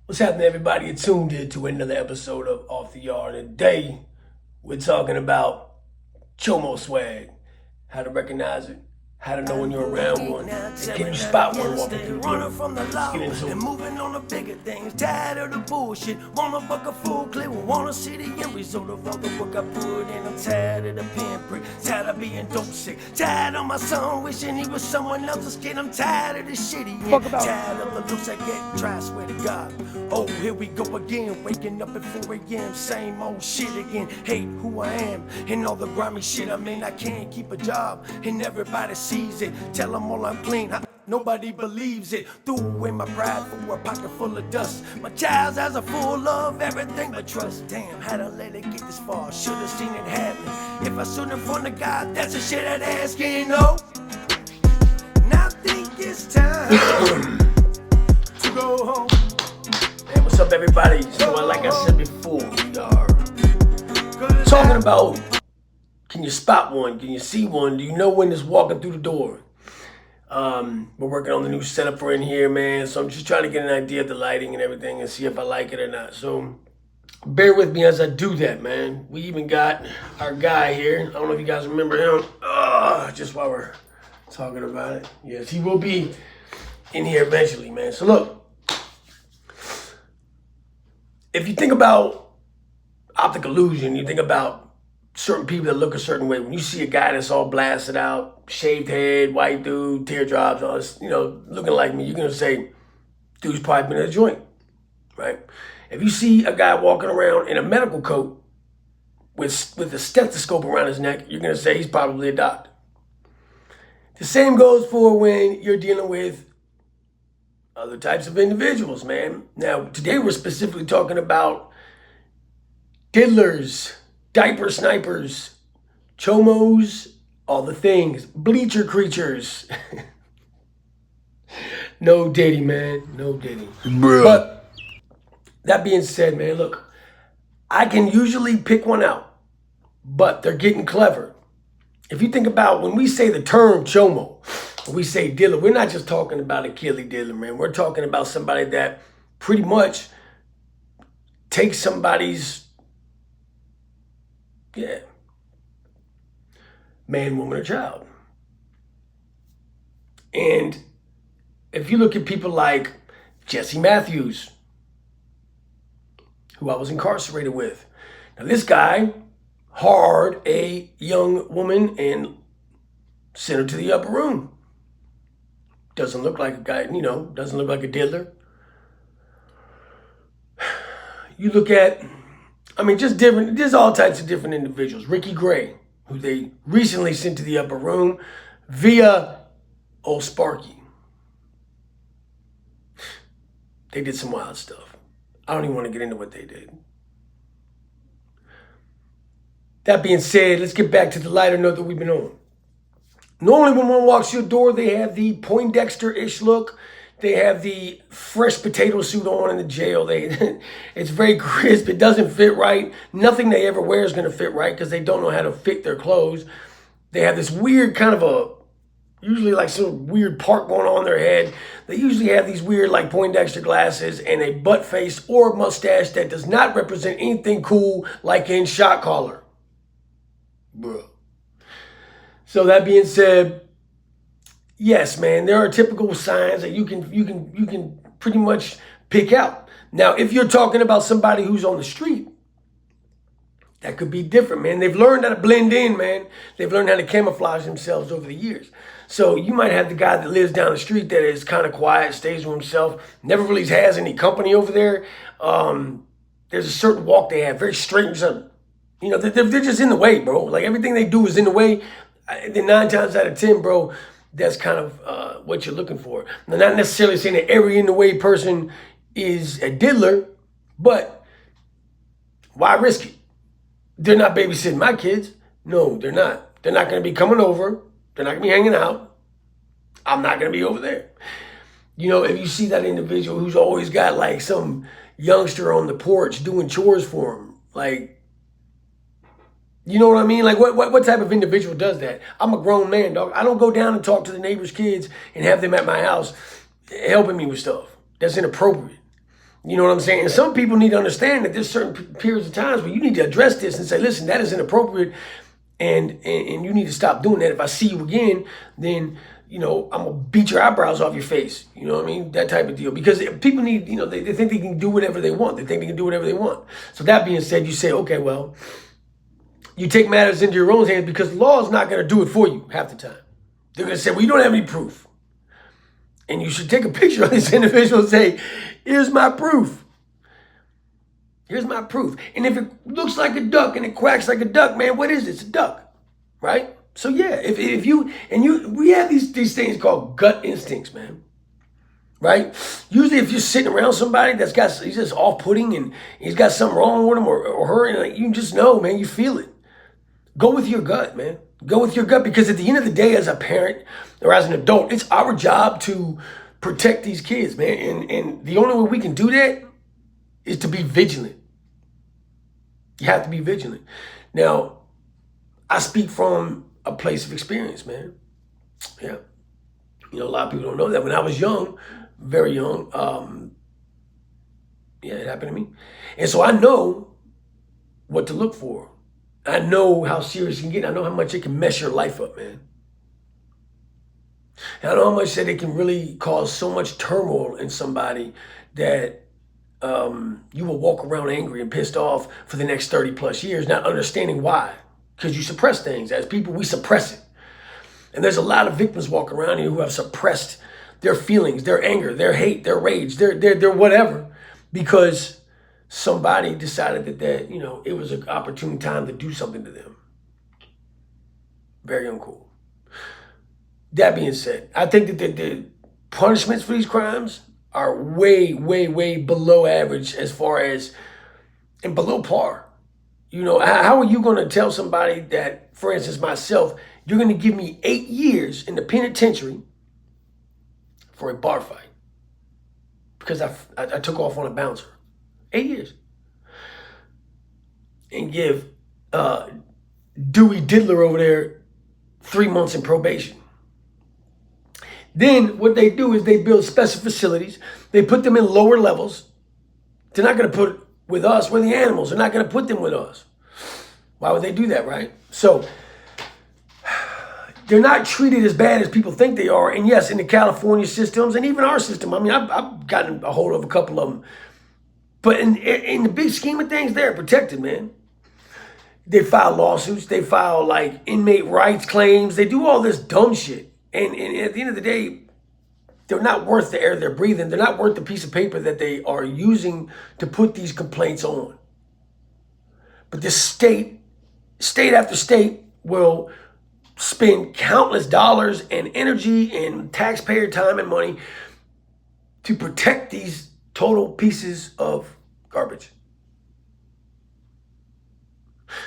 What's happening, everybody? You're tuned in to another episode of Off the Yard. Today, we're talking about chomo swag, how to recognize it, how to know when you're around one, and can you spot one walking through the door. From the Let's get law into and it. moving on the bigger things. Tired of the bullshit. Wanna buck a full clip. Wanna see the end result of all the work I put in. I'm tired of the pinprick. Tired of being dope sick. Tired of my son wishing he was someone else's kid. I'm tired of the shit he in. Tired of the looks I get. Try, swear to God. Oh, here we go again. Waking up at 4 a.m. Same old shit again. Hate who I am and all the grimy shit I'm in. I can't keep a job and everybody sees it. Tell them all I'm clean. Nobody believes it. Threw away my pride for a pocket full of dust. My child's eyes are full of everything but trust. Damn, had to let it get this far. Should've seen it happen. If I stood in front of God, that's the shit I'd ask, you know. Now I think it's time to go home. Hey, what's up, everybody? So, like I said before, we are talking about, can you spot one? Can you see one? Do you know when it's walking through the door? We're working on the new setup for in here, man. So I'm just trying to get an idea of the lighting and everything and see if I like it or not. So bear with me as I do that, man. We even got our guy here. I don't know if you guys remember him. Just while we're talking about it. Yes, he will be in here eventually, man. So look, if you think about optic illusion, you think about certain people that look a certain way. When you see a guy that's all blasted out, shaved head, white dude, teardrops, all this, looking like me, you're gonna say, dude's probably been in a joint, right? If you see a guy walking around in a medical coat with a stethoscope around his neck, you're gonna say he's probably a doctor. The same goes for when you're dealing with other types of individuals, man. Now, today we're specifically talking about diddlers, diaper snipers, chomos, all the things, bleacher creatures. No diddy, man, no diddy. Bruh. But that being said, man, look, I can usually pick one out, but they're getting clever. If you think about when we say the term chomo, when we say diddler, we're not just talking about a killy diddler, man. We're talking about somebody that pretty much takes somebody's man, woman, or child. And if you look at people like Jesse Matthews, who I was incarcerated with. Now this guy hard a young woman and sent her to the upper room. Doesn't look like a guy, doesn't look like a diddler. You look at, just different, there's all types of different individuals. Ricky Gray, who they recently sent to the upper room via old Sparky. They did some wild stuff. I don't even want to get into what they did. That being said, let's get back to the lighter note that we've been on. Normally when one walks your door, they have the Poindexter-ish look. They have the fresh potato suit on in the jail. It's very crisp. It doesn't fit right. Nothing they ever wear is going to fit right because they don't know how to fit their clothes. They have this weird kind of usually like some weird part going on in their head. They usually have these weird like Poindexter glasses and a butt face or mustache that does not represent anything cool like in Shot Caller. Bro. So that being said, yes, man, there are typical signs that you can pretty much pick out. Now, if you're talking about somebody who's on the street, that could be different, man. They've learned how to blend in, man. They've learned how to camouflage themselves over the years. So you might have the guy that lives down the street that is kind of quiet, stays to himself, never really has any company over there. There's a certain walk they have, very straight and something. They're just in the way, bro. Like everything they do is in the way. Then 9 times out of 10, bro, that's kind of what you're looking for. Now, not necessarily saying that every in the way person is a diddler, but why risk it? They're not babysitting my kids. No, they're not. They're not going to be coming over. They're not going to be hanging out. I'm not going to be over there. If you see that individual who's always got like some youngster on the porch doing chores for him, like, you know what I mean? Like, what type of individual does that? I'm a grown man, dog. I don't go down and talk to the neighbor's kids and have them at my house helping me with stuff. That's inappropriate. You know what I'm saying? And some people need to understand that there's certain periods of times where you need to address this and say, listen, that is inappropriate, and you need to stop doing that. If I see you again, then I'm gonna beat your eyebrows off your face. You know what I mean? That type of deal. Because people need, they think they can do whatever they want. They think they can do whatever they want. So that being said, you say, okay, well, you take matters into your own hands because the law is not gonna do it for you half the time. They're gonna say, well, you don't have any proof. And you should take a picture of this individual and say, here's my proof. Here's my proof. And if it looks like a duck and it quacks like a duck, man, what is it? It's a duck, right? So yeah, if you, we have these things called gut instincts, man, right? Usually if you're sitting around somebody he's just off-putting and he's got something wrong with him or her, and you just know, man, you feel it. Go with your gut, man. Go with your gut, because at the end of the day, as a parent or as an adult, it's our job to protect these kids, man. And the only way we can do that is to be vigilant. You have to be vigilant. Now, I speak from a place of experience, man. Yeah. A lot of people don't know that. When I was young, very young, it happened to me. And so I know what to look for. I know how serious it can get. I know how much it can mess your life up, man. And I know how much that it can really cause so much turmoil in somebody that you will walk around angry and pissed off for the next 30 plus years, not understanding why. Because you suppress things. As people, we suppress it. And there's a lot of victims walking around here who have suppressed their feelings, their anger, their hate, their rage, their whatever, because somebody decided that it was an opportune time to do something to them. Very uncool. That being said, I think that the punishments for these crimes are way, way, way below average and below par. How are you going to tell somebody that, for instance, myself, you're going to give me 8 years in the penitentiary for a bar fight because I took off on a bouncer? 8 years. And give Dewey Diddler over there 3 months in probation. Then what they do is they build special facilities. They put them in lower levels. They're not going to put with us. We're the animals. They're not going to put them with us. Why would they do that, right? So they're not treated as bad as people think they are. And yes, in the California systems and even our system, I've gotten a hold of a couple of them. But in the big scheme of things, they're protected, man. They file lawsuits. They file like inmate rights claims. They do all this dumb shit. And at the end of the day, they're not worth the air they're breathing. They're not worth the piece of paper that they are using to put these complaints on. But this state after state will spend countless dollars and energy and taxpayer time and money to protect these total pieces of garbage.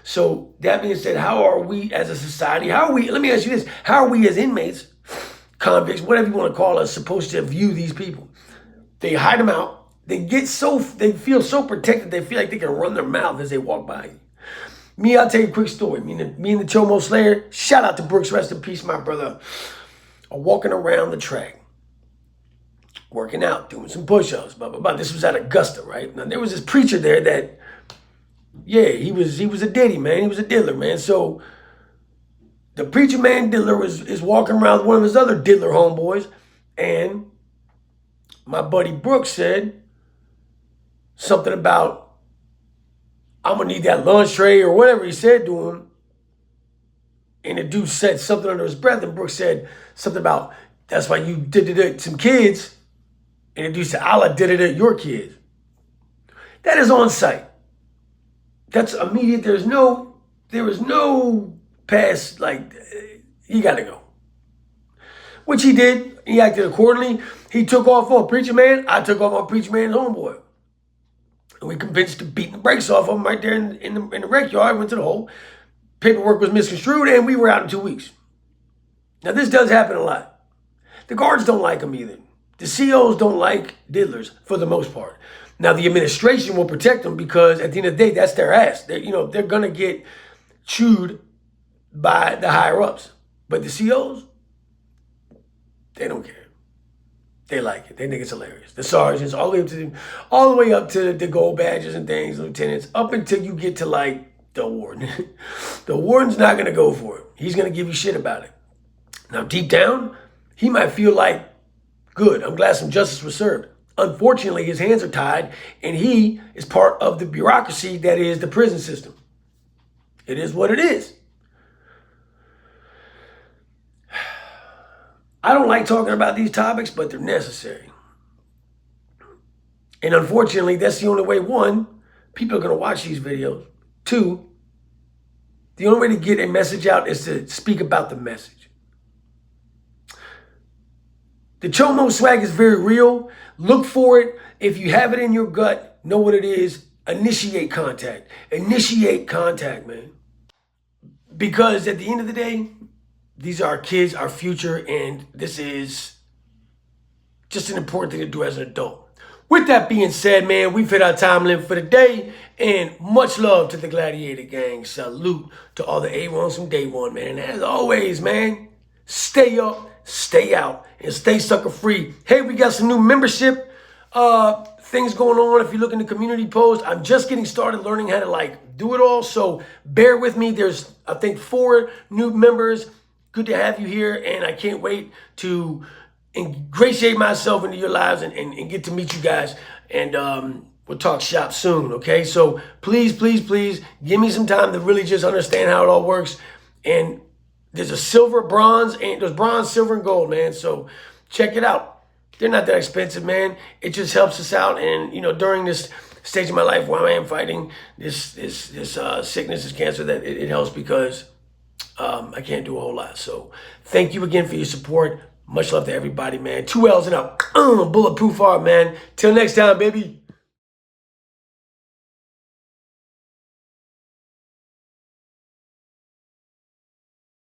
So that being said, how are we as a society, let me ask you this, how are we as inmates, convicts, whatever you want to call us, supposed to view these people? They hide them out. They feel so protected, they feel like they can run their mouth as they walk by you. I'll tell you a quick story. Me and the Chomo Slayer, shout out to Brooks, rest in peace, my brother, are walking around the track, working out, doing some push-ups, blah, blah, blah. This was at Augusta, right? Now, there was this preacher there that, he was a ditty, man. He was a diddler, man. So the preacher man diddler is walking around with one of his other diddler homeboys, and my buddy Brooks said something about, I'm going to need that lunch tray or whatever he said to him. And the dude said something under his breath, and Brooks said something about, that's why you did it to some kids. And the dude said, Allah did it at your kids. That is on site. That's immediate. There was no past, like, you got to go. Which he did. He acted accordingly. He took off on Preacher Man. I took off on Preacher Man's homeboy. And we convinced to beat the brakes off of him right there in the rec yard. Went to the hole. Paperwork was misconstrued, and we were out in 2 weeks. Now, this does happen a lot. The guards don't like them either. The COs don't like diddlers for the most part. Now, the administration will protect them because at the end of the day, that's their ass. They're going to get chewed by the higher ups. But the COs, they don't care. They like it. They think it's hilarious. The sergeants, all the way up to the gold badges and things, lieutenants, up until you get to like the warden. The warden's not gonna go for it. He's gonna give you shit about it. Now, deep down, he might feel like, good, I'm glad some justice was served. Unfortunately, his hands are tied, and he is part of the bureaucracy that is the prison system. It is what it is. I don't like talking about these topics, but they're necessary. And unfortunately, that's the only way, one, people are going to watch these videos. Two, the only way to get a message out is to speak about the message. The chomo swag is very real. Look for it. If you have it in your gut, know what it is. Initiate contact. Initiate contact, man. Because at the end of the day, these are our kids, our future, and this is just an important thing to do as an adult. With that being said, man, we've hit our time limit for the day, and much love to the Gladiator Gang. Salute to all the A1s from day one, man. And as always, man, stay up, stay out, and stay sucker free. Hey, we got some new membership things going on. If you look in the community post, I'm just getting started learning how to do it all. So bear with me. There's, I think, 4 new members. Good to have you here, and I can't wait to ingratiate myself into your lives and get to meet you guys. And we'll talk shop soon, okay? So please, please, please give me some time to really just understand how it all works. And there's a silver, bronze, and there's bronze, silver, and gold, man. So check it out. They're not that expensive, man. It just helps us out. And, you know, during this stage of my life while I am fighting this sickness, this cancer, that it helps because I can't do a whole lot. So thank you again for your support. Much love to everybody, man. 2 L's and a bulletproof heart, man. Till next time, baby.